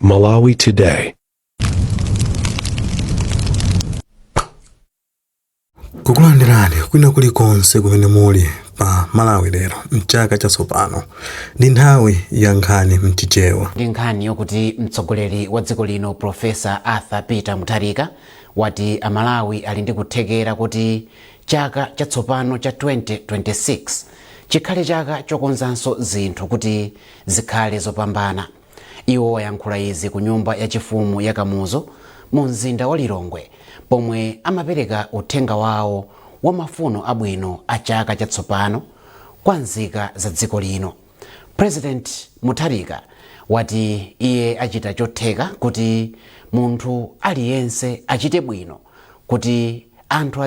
Malawi Today. Kukulandirani kwina kulikonse kumene muli pa Malawi lero mchaka chatsopano ndi nthawi ya nkhani mchichewa. Ndi nkhani yokuti mtsogoleri wa dziko lino Profesa Arthur Peter Mutharika wati Amalawi ali ndi kuthekera kuti chaka chatsopano cha 2026 chikhale chaka chokonzanso zinthu kuti zikhale zopambana. Iwo wayankhula izi ku nyumba ya chifumu ya Kamuzu mu mzinda wa Lilongwe, pomwe amapereka uthenga wawo wa mafuno abwino a chaka chatsopano kwa nzika za dziko lino. President Mutharika wati iye achita chotheka kuti munthu aliyense achite bwino kuti anthu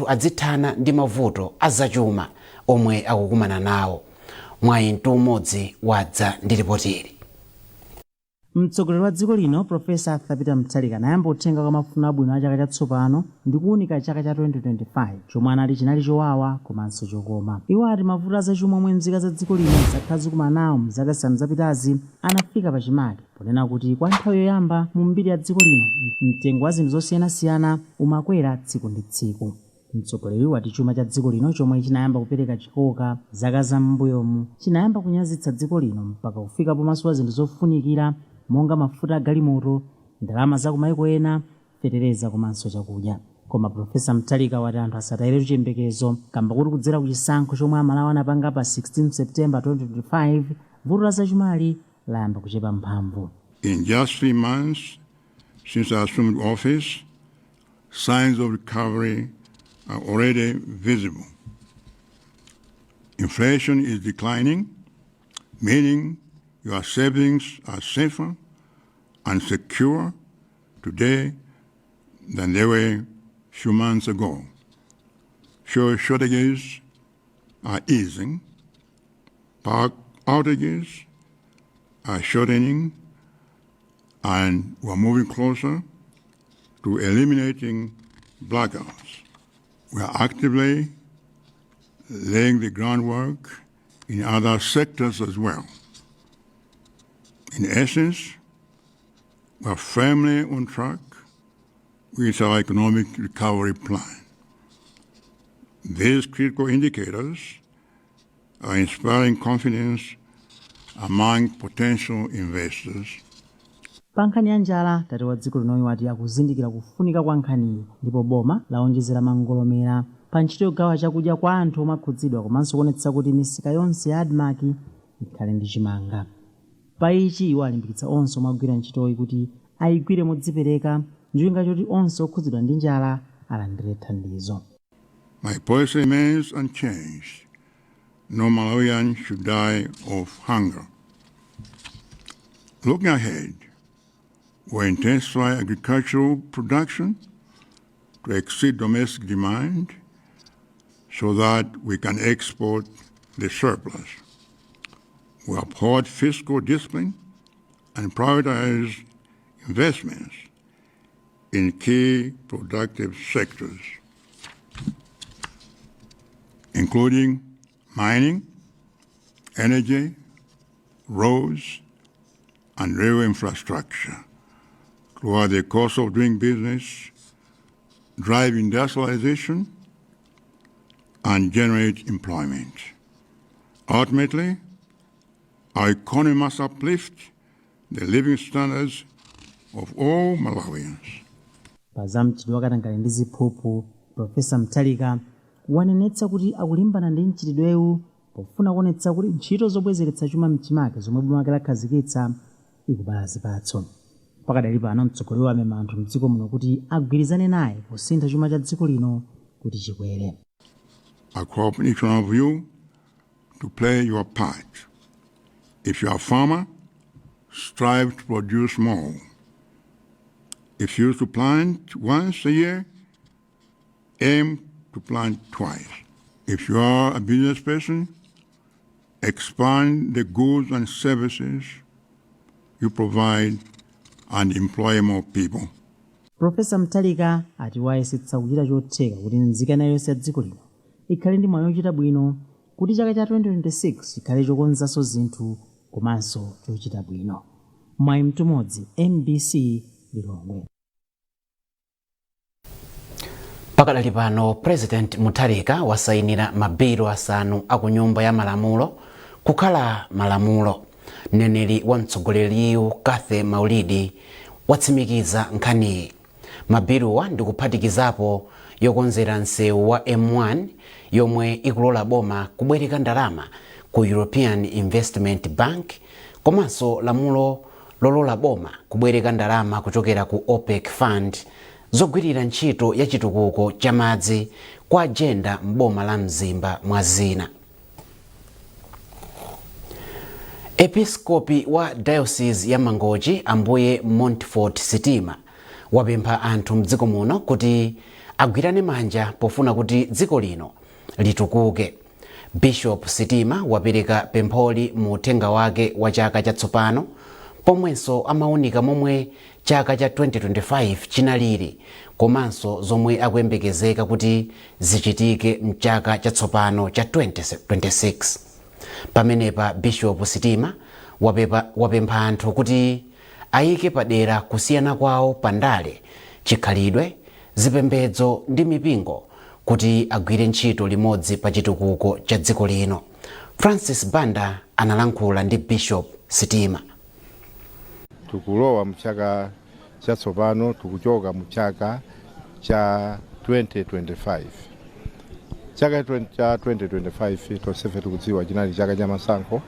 adzithana ndi mavuto azachuma omwe akukumana nawo. Mwayintu umodzi wadza ndi ripotiri. Mtsogoleri wa dziko lino Profesa Arthur Peter Mutharika anayamba uthenga kwa mafuno abwino a chaka chatsopano ndi kuwunika chaka cha 2025 chomwe anali chinali chowawa komanso chokoma. Iwo ati mavuto azachuma omwe nzika za dziko lino zakhala zikumana nawo mzaka zisanu zapitazi anafika pachimake ponena kuti kwa nthawi yoyamba mu mbiri ya dziko lino mtengo wa zinthu zosiyanasiyana umakwera tsiku ndi tsiku. Mtsogoleri wati chuma cha dziko lino chomwe chinayamba kupereka chikoka zaka za m'mbuyomu chinayamba kunyazitsa dziko lino mpaka kufika pomaso zinthu zofunikira monga mafuta a galimoto, ndalama za kumayiko ena, fetereza komanso chakudya. Koma Profesa Mutharika wati anthu asatayire chiyembekezo kamba kuti kudzera ku chisankho chomwe Amalawi anapanga pa 16 September 2025 vuto la zachumali layamba kuchepa mphamvu. In just 3 months since I assumed office, signs of recovery are already visible. Inflation is declining, meaning your savings are safer and secure today than they were a few months ago. Fuel shortages are easing, power outages are shortening, and we're moving closer to eliminating blackouts. We are actively laying the groundwork in other sectors as well. In essence, we are firmly on track with our economic recovery plan. These critical indicators are inspiring confidence among potential investors. Pa nkhani ya njala tate wa dziko linoyi wati akuzindikira kufunika kwa nkhaniyi ndipo boma laonjezera mangolomera pa ntchito yogawa chakudya kwa anthu omwe akhudzidwa komanso kuonetsa kuti misika yonse ya ADMAC ikhale ndi chimanga. Pa ichi iwo alimbikitsa onse omwe agwira ntchitoyi kuti ayigwire modzipereka njolinga choti onse okhudzidwa ndi njala alandire thandizo. My policy remains unchanged. No Malawian should die of hunger. Looking ahead, we intensify agricultural production to exceed domestic demand so that we can export the surplus. We uphold fiscal discipline and prioritize investments in key productive sectors, including mining, energy, roads, and rail infrastructure, to lower the cost of doing business, drive industrialization, and generate employment. Ultimately, our economy must uplift the living standards of all Malawians. Pazamchidwi wakatangale ndi ziphuphu, Profesa Mutharika wanenetsa kuti akulimbana ndi mchitidwewu pofuna kuonetsa kuti ntchito zobwezeretsa chuma mchimake zomwe boma lake lakhazikitsa ikubala zipatso. Pakadali pano mtsogoleri wamema anthu mdziko muno kuti agwirizane naye kusintha chuma cha dziko lino kuti chikwere. I call upon each one of you to play your part. If you are a farmer, strive to produce more. If you used to plant once a year, aim to plant twice. If you are a business person, expand the goods and services you provide and employ more people. Profesa Mutharika ati wayesetsa kuchita chotheka kuti nzika yonse ya dziko lino ikhale ndi moyo wochita bwino kuti chaka cha 2026 chikhale chokonzanso zinthu komanso chochita bwino. Mwayi Mtumodzi, MBC Lilongwe. Pakadali pano President Mutharika wasayinira mabiro asanu aku nyumba ya malamulo kukhala malamulo. Mneneri wa mtsogoleriyu Kathe Maulidi watsimikiza nkhaniyi. Mabirowa ndi kuphatikizapo yokonzera nsewu wa M1 yomwe ikulola boma kubwereka ndalama ku European Investment Bank, komanso lamulo lolola boma kubwereka ndalama kuchokera ku OPEC Fund zogwirira ntchito ya chitukuko cha madzi kwa ajenda m'boma la Mzimba mwa zina. Episkopi wa Diocese ya Mangochi Ambuye Montfort Sitima wapempha anthu mdziko muno kuti agwirane manja pofuna kuti dziko lino litukuke. Bishop Sitima wapereka pempholi mu uthenga wake wa chaka chatsopano, pomwenso amaunika momwe chaka cha 2025 chinaliri, komanso zomwe akuyembekezeka kuti zichitike mchaka chatsopano cha 2026. Pamenepa Bishop Sitima wapempha anthu kuti ayike padera kusiyana kwawo pandale, chikhalidwe, zipembedzo ndi mipingo kuti agwire ntchito limodzi pa chitukuko cha dziko lino. Francis Banda analankhula ndi Bishop Sitima. Tukulowa mchaka chatsopano, tukuchoka mchaka cha 2025. Chaka cha 2025 tonsefe tikudziwa chinali chaka cha masankho,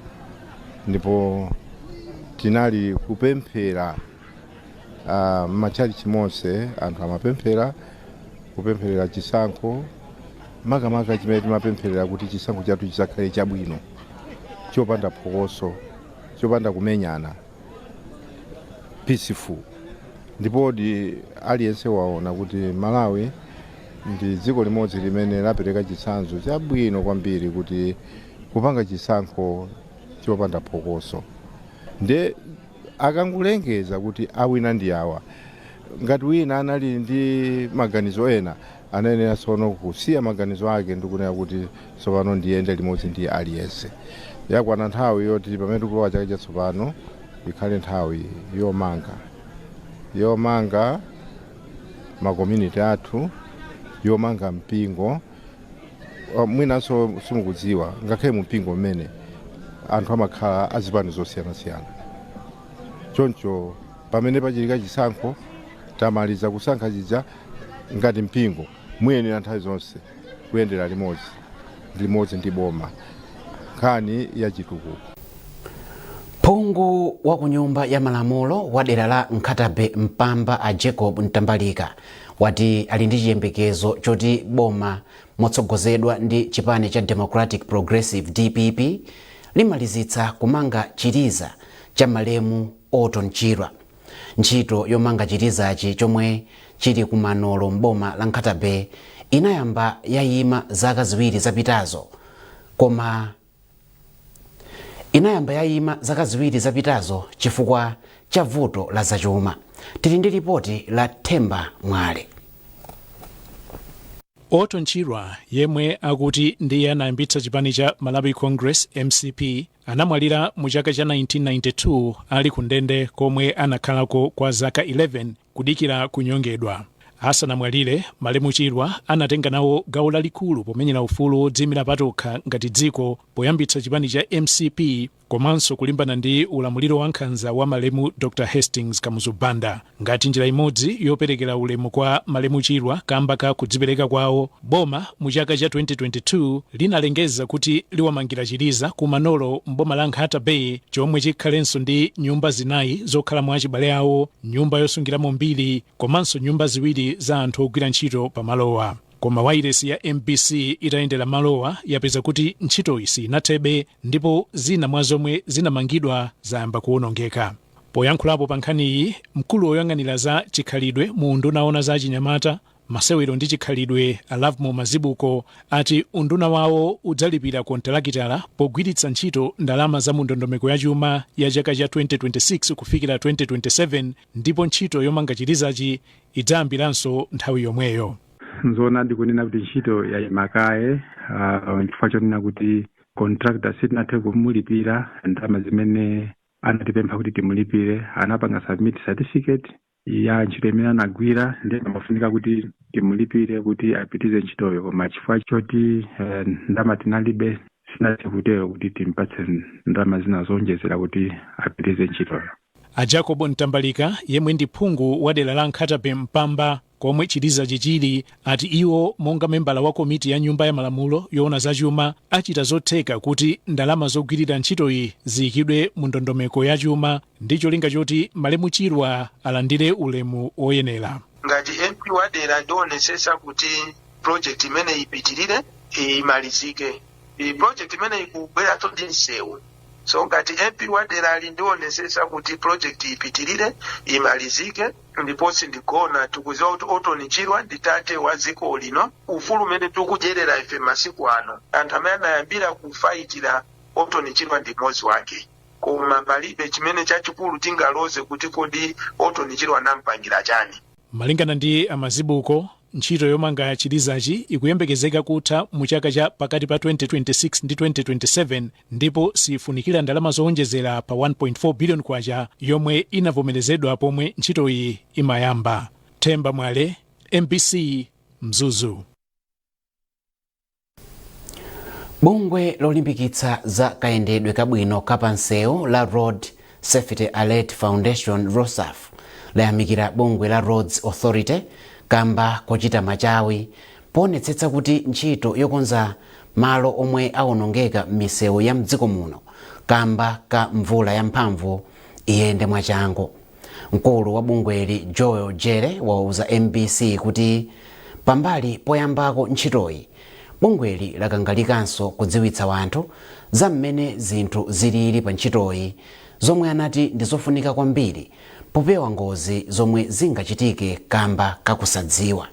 ndipo tinali kupemphera machalichi monse anthu amapemphera kupempherera chisankho, makamaka chimene timapempherera kuti chisankho chathu chisakhale chabwino, chopanda phokoso, chopanda kumenyana, peaceful. Ndipo aliyense waona kuti Malawi ndi dziko limodzi limene lapereka chitsanzo chabwino kwambiri kuti kupanga chisankho chopanda phokoso. Nde akangulengeza kuti awina ndi awa, ngati wina anali ndi maganizo ena anayenera tsono kusiya maganizo ake ndikunena kuti tsopano ndiyende limodzi ndi aliyense. Yakwana nthawi yoti pamene tikulowa chaka chatsopano ikhale nthawi yomanga makomuniti athu, yomanga mpingo. Mwinanso simukudziwa ngakhale mpingo mmene anthu amakhala azipani zosiyana-siyana. Choncho pamene pachitika chisankho, tamaliza kusankha chija ngati mpingo muyenera nthawi zonse kuyendera limodzi ndi boma, nkhani ya chitukuko. Phungu wa ku nyumba ya malamulo wa dera la Nkhatabe Mpamba a Jacob Ntambalika wati ali ndi chiyembekezo choti boma motsogozedwa ndi chipani cha Democratic Progressive DPP limalizitsa kumanga chiliza cha malemu Otton Chirwa. Ntchito yomanga chilizachi chomwe chili kumanolo mboma la Nkhatabe inayamba yayima zaka ziwiri zapitazo, chifukwa cha vuto la zachuma. Tili ndi ripoti la Themba Mwale. Otton Chirwa, yemwe akuti ndiye anayambitsa chipani cha Malawi Congress MCP, anamwalira mu chaka cha 1992 ali ku ndende komwe anakhalako kwa zaka 11 kudikira kunyongedwa. Asanamwalire, malemu Chirwa anatenga nawo gawo lalikulu pomenyera ufulu wodziyimira patokha ngati dziko poyambitsa chipani cha MCP, komanso kulimbana ndi ulamuliro wa nkhanza wa malemu Dr. Hastings Kamuzu Banda. Ngati njira imodzi yoperekera ulemu kwa malemu Chirwa kamba ka kudzipereka kwawo, boma mu chaka cha 2022 linalengeza kuti liwamangira chiliza ku manolo mboma la Nkhatabe, chomwe chikhalenso ndi nyumba zinayi zokhala mwa achibale awo, nyumba yosungiramo mbiri, komanso nyumba ziwiri za anthu ogwira ntchito pa malowa. Koma wairesi ya MBC itayendera malowa yapeza kuti ntchito isi inathebe, ndipo zina mwa zomwe zinamangidwa zayamba kuwonongeka. Poyankhulapo pa nkhaniyi, mkulu woyang'anira za chikhalidwe mu unduna ona za chinyamata, masewero ndi chikhalidwe Alavmo Mazibuko ati unduna wawo udzalipira kontalakitala pogwiritsa ntchito ndalama za mu ndondomeko ya chuma ya chaka cha 2026 kufikira 2027, ndipo ntchito yomanga chilizachi idzayambiranso nthawi yomweyo. Nzona ndikunena kuti ntchito yayimakaye chifukwa chonena kuti contractor sitinathe kumulipira ndalama zimene anatipempha kuti timulipire, anapanga submit certificate ya ntchito imene anagwira, ndiye amafunika kuti timulipire kuti apitize ntchitoyo, koma chifukwa choti ndalama tinalibe sinathe kutero kuti timpatse ndalama zina zonjezera kuti apitize ntchitoyo. A Jacob Ntambalika yemwe ndi phungu wa dera la Nkhatabe Mpamba komwe chiliza chichili ati iwo monga membala wa komiti ya nyumba ya malamulo yoona zachuma achita zotheka kuti ndalama zogwirira ntchitoyi ziyikidwe mu ndondomeko ya chuma ndi cholinga choti Malemu Chirwa alandire ulemu oyenera. Ngati MP wa dera ndionesesa kuti project imene ipitirire imalizike, project imene ikubwera ndi nsewu. So ngati MP wa dera ndionesesa kuti project ipitirire imalizike, ndiponso ndigona tikuziwa kuti Otoni Chirwa ndi tate wa dziko lino. Ufulu umene tikudyerera ife masiku ano, anthu amene anayambira kufaitira Otoni Chirwa ndi mmodzi wake, koma palibe chimene chachikulu tingaloze kuti kodi Otoni Chirwa anampangira chani. Malingana ndi amazibuko, ntchito yomanga chilizachi ikuyembekezeka kutha mu chaka cha pakati pa 2026 ndi 2027 ndipo sifunikira ndalama zowonjezera pa 1.4 billion kwacha yomwe inavomerezedwa pomwe ntchitoyi imayamba. Themba Mwale, MBC Mzuzu. Bungwe lolimbikitsa za kayendedwe kabwino kapansewu la Road Safety Alert Foundation ROSAF layamikira bungwe la Roads Authority kamba kochita machawi poonetsetsa kuti ntchito yokonza malo omwe awonongeka m'misewu ya mdziko muno kamba ka mvula yamphamvu iyende mwachangu. Mkulu wa bungweli Joel Jere wauza MBC kuti pambali poyambako ntchitoyi bungweli lakangalikanso kudziwitsa wanthu za mmene zinthu zilili pa ntchitoyi zomwe anati ndizofunika kwambiri popewa ngozi zomwe zingachitike kamba kakusadziwa.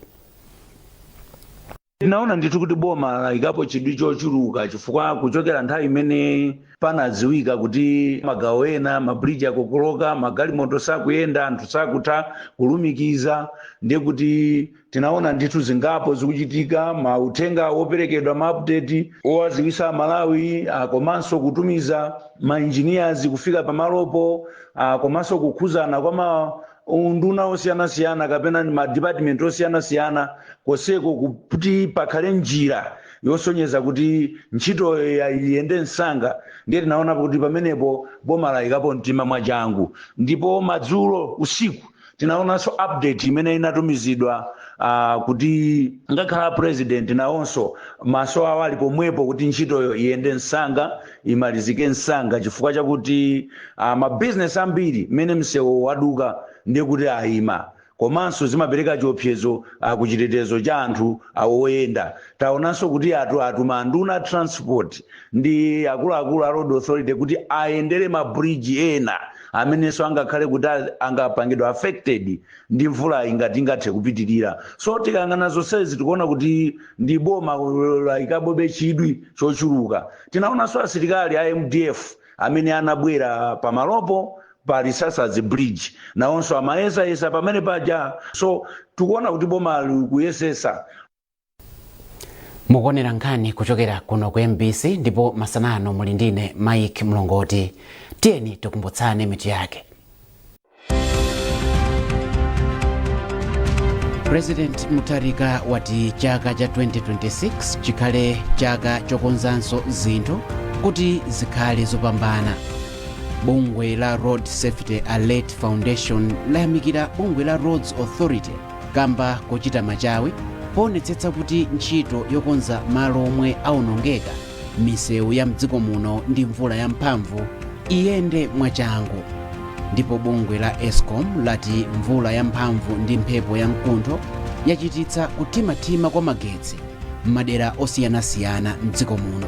Tinaona ndithu kuti boma layikapo chidwi chochuluka chifukwa kuchokera nthawi imene panadziwika kuti magawo ena mabridge akukoloka, magalimoto sakuyenda, anthu sakutha kulumikiza, ndiye kuti tinaona ndithu zingapo zikuchitika, mauthenga woperekedwa ma-update owaziwisa Malawi, komanso kutumiza ma-engineers kufika pamalopo, komanso kukhuzana kwa unduna osiyanasiyana kapena ma department osiyanasiyana koseko kuti pakhale njira yosonyeza kuti ntchito iyende msanga. Ndiye tinaona kuti pamenepo boma layikapo mtima mwachangu, ndipo madzulo usiku tinaonanso update imene inatumizidwa kuti ngakhala president nawonso maso awo ali pomwepo kuti ntchitoyo iyende msanga, imalizike msanga, chifukwa chakuti mabizinesi ambiri mmene msewu waduka ndiye kuti ayima, komanso zimapereka chiopsezo kuchitetezo cha anthu oyenda. Taonanso kuti atuma nduna transport ndi akuluakulu a Road Authority kuti ayendere mabridge ena amenenso angakhale kuti angapangidwa affected ndi mvula ingati ingathe kupitirira. So tikangana zonsezi tikuona kuti ndi boma layikabobe chidwi chochuluka. Tinaonanso asilikali a MDF amene anabwera pamalopo pa Risasazi bridge nawonso amayesayesa pamene paja. So tikuona kuti boma likuyesesa. Mukuonera nkhani kuchokera kuno ku MBC ndipo masanano muli ndine Mike Mlongoti. Tiyeni tikumbutsane mitu yake. President Mutharika wati chaka cha 2026 chikhale chaka chokonzanso zinthu kuti zikhale zopambana. Bungwe la Road Safety Alert Foundation layamikira bungwe la Roads Authority kamba kochita machawi poonetsetsa kuti ntchito yokonza malo omwe awonongeka misewu ya mdziko muno ndi mvula yamphamvu iyende mwachangu. Ndipo bungwe la Eskom lati mvula yamphamvu ndi mphepo yamkuntho yachititsa kuthimathima kwa magetsi m'madera osiyanasiyana mdziko muno.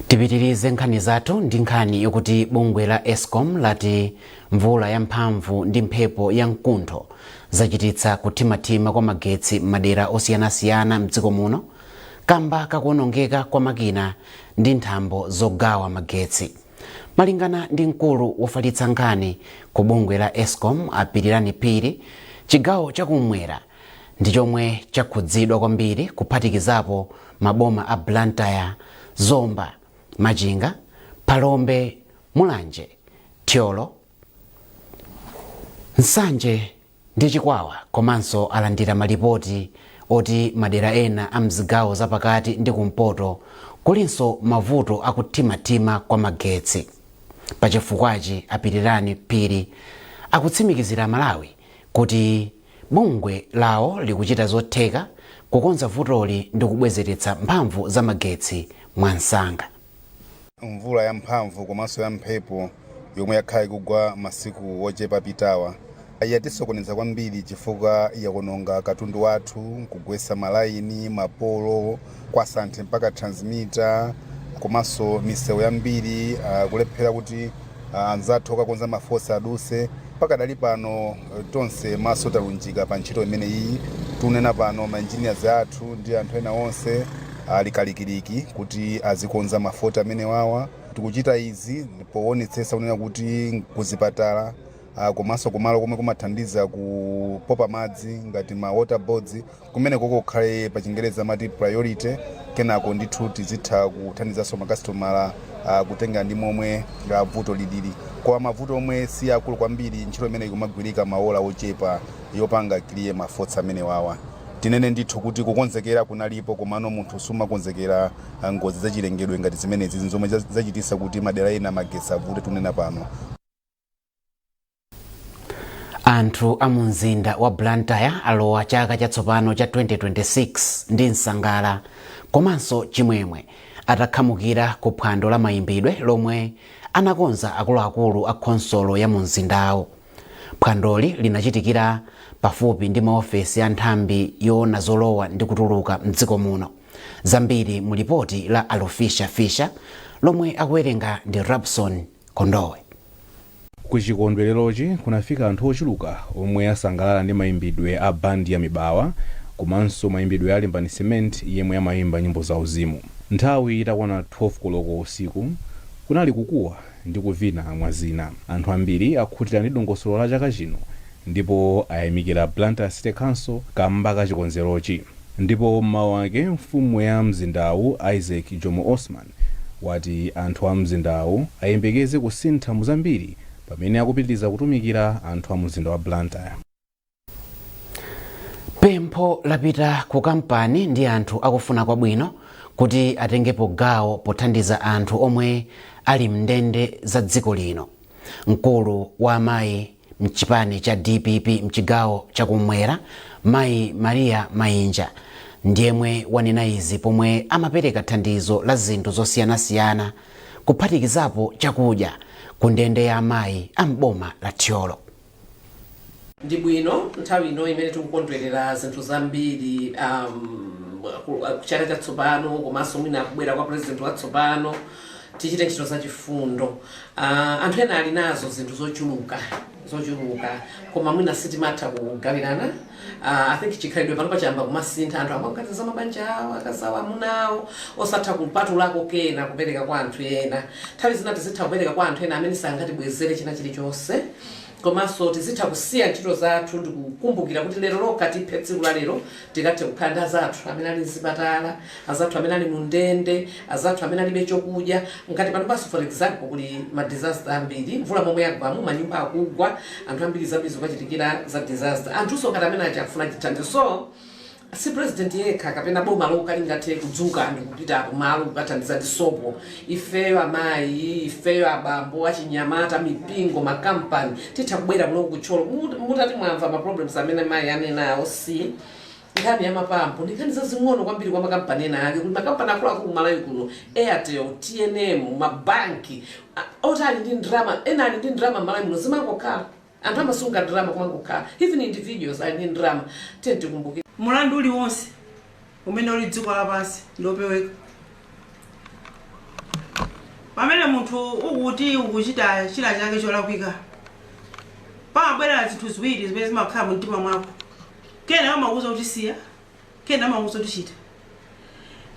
Tipitirize nkhani zathu ndi nkhani yokuti bungwe la Eskom lati mvula yamphamvu ndi mphepo yamkuntho zachititsa kuthimathima kwa magetsi m'madera osiyanasiyana mdziko muno kamba kakuonongeka kwa makina ndi nthambo zogawa magetsi. Malingana ndi mkulu wofalitsa nkhani ku bungwe la Eskom Apirirani Phiri, chigawo chakumwera ndi chomwe chakhudzidwa kwambiri kuphatikizapo maboma a Blantyre, Zomba, Machinga, Palombe, Mulanje, Thyolo, Nsanje ndi Chikwawa, komanso alandira malipoti oti madera ena a mzigawo zapakati ndi kumpoto kulinso mavuto akuthimathima kwa magetsi. Pachifukwachi Apitirani Phiri akutsimikizira Malawi kuti bungwe lawo likuchita zotheka kukonza vutoli ndi kubwezeretsa mphamvu za magetsi mwansanga. Mvula ya mphamvu komanso ya mphepo yomwe yakhala ikugwa masiku ochepa apitawa yatisokoneza kwambiri chifukwa yakuononga katundu wathu, kugwetsa malaini, mapolo, kwasanthe mpaka transmitter, komanso misewu yambiri, kulephera kuti anzathu okakonza mafosa aduse. Mpaka dali pano tonse maso talunjika pa ntchito imene iyi. Tunena pano ma-engineers athu ndi anthu ena onse alikalikiliki kuti azikonza mafota amene wawa. Tikuchita izi poonetsetsa kunena kuti kuzipatala komanso kumalo komwe kumathandiza kupopa madzi ngati ma water boards kumene kukhale pa Chingereza mati priority, kenako ndithu tizitha kuthandizanso makasitomala kutenga ndi momwe vuto lilili. Kwa mavuto omwe si akulu kwambiri, ntchito imene ikumagwirika maola ochepa yopanga kliye mafotsa amene wawa. Tinene ndithu kuti kukonzekera kunalipo, komano munthu sumakonzekera ngozi zachilengedwe ngati zimenezi zomwe zachitisa kuti madera ena magetsi avute. Tunena pano anthu a mumzinda wa Blantyre alowa chaka chatsopano cha 2026 ndi nsangala komanso chimwemwe atakhamukira ku phwando la mayimbidwe lomwe anakonza akuluakulu a khonsolo ya mumzindawo. Phwandoli linachitikira pafupi ndi maofesi a nthambi yoona zolowa ndi kutuluka mdziko muno. Zambiri mu lipoti la Alofisha Fisher lomwe akuwerenga ndi Robson Kondowe. Kuchikondwererochi kunafika anthu ochuluka omwe asangalala ndi mayimbidwe a bandi ya mibawa komanso mayimbidwe a Limbani Cement yemwe amayimba nyimbo za uzimu. Nthawi itakwana 12 koloko usiku kunali kukuwa ndi kuvina mwazina. Anthu ambiri akhutira ndi dongosolo la chaka chino ndipo ayamikira Blantyre City Council kamba ka chikonzerochi. Ndipo mmawu ake mfumu ya mzindawu Isaac Jomo Osman wati anthu a mzindawu ayembekeze kusintha muzambiri pamene akupitiriza kutumikira anthu a mzinda wa Blantyre. Pempho lapita ku kampani ndi anthu akufuna kwabwino kuti atengepo gawo pothandiza anthu omwe ali mndende za dziko lino. Mkulu wa amayi mchipani cha DPP mchigawo chakumwera, Mayi Maria Mayinja, ndiyemwe wanena izi pomwe amapereka thandizo la zinthu zosiyanasiyana kuphatikizapo chakudya ku ndende ya amayi a mboma la Thyolo. Ndi bwino nthawi ino imene tikukondwerera zinthu zambiri kuchaka chatsopano komanso mwina kubwera kwa president watsopano tichite ntchito zachifundo. Anthu ena ali nazo zinthu zochuluka koma mwina sitimatha kugawirana. I think chikhalidwe pano pachamba kumasintha anthu amagatiza mabanja awo akazawa amunawo osatha kupatulako kena kupereka kwa anthu ena. Nthawi zina tizitha kupereka kwa anthu ena amene sangatibwezere china chilichonse. Komanso tizitha kusiya ntchito zathu ndi kukumbukira kuti lero lokha tiphe tsiku la lero tikathe kukhanda azathu amene ali mzipatala, azathu amene ali mundende, azathu amene alibe chokudya. Ngati pano paso for example kuli ma disaster ambiri, mvula momwe yagwamu manyumba akugwa, anthu ambiri zambiri zikuchitikira za disaster. Anthuso ngati amene achafuna chithandizo. So si president yekha kapena boma lokha lingathe kudzuka ndi kupita apo malo kukathandiza ndisopo. Ifeyo amayi, ifeyo abambo, achinyamata, mipingo, makampani titha kubwera muno kutcholo mutati mwamva ma problems amene mayi anenawo si nkhani ya mapampo ndikhani zazing'ono kwambiri kwa makampani ena ake kuti makampani akuluakulu kumalawi kuno Airtel, TNM, mabanki oti ali ndi ndrama, ena ali ndi ndrama malawi muno zimangokhala. Anthu amasunga ndrama kumangokhala. Even individuals ali ndi ndrama. Tenti kumbuki mulandu uliwonse umene uli dziko lapansi lopeweka. Pamene munthu ukuti ukuchita china chake cholakwika pamabwera zinthu ziwiri zimene zimakhala mu mtima mwako. Kena amakuza kuti siya, kena amakuza kuti chita.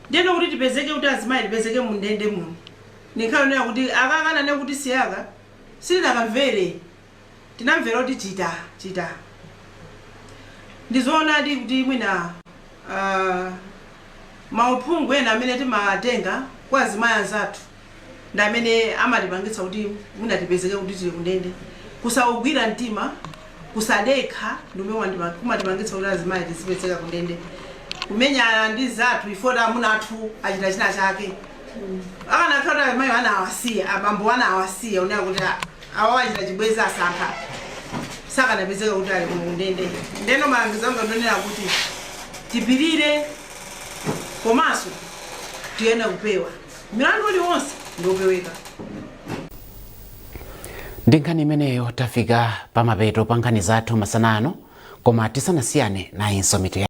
Ndiyeno kuti tipezeke kuti azimayi tipezeke mu ndende muno. Nikhale kuti akakana ne kuti siyaka sitinakamvere. Tinamvera kuti chita. ndizoona ndi kuti mwina mauphungu ena amene timatenga kwa azimayi anzathu ndi amene amatipangitsa kuti mwina tipezeke kuti tili kundende, kusaugwira mtima, kusadekha ndiomwe kumatipangitsa kuti azimayi tizipezeka kundende, kumenyana ndi zathu ifota amuna athu achita china chake. Akanakhala azimayi anawasiya, abambo anawasiya unena kuti awa achita chibwezi asankha sakanapezeka kuti ali kundende. Ndeno malangizo anga ndonena kuti tipirire komanso tiyenda kupewa milandu uliwonse ndiopeweka. Ndi nkhani imeneyo tafika pamapeto pa nkhani zathu masana ano, koma tisanasiyane nayinso mitu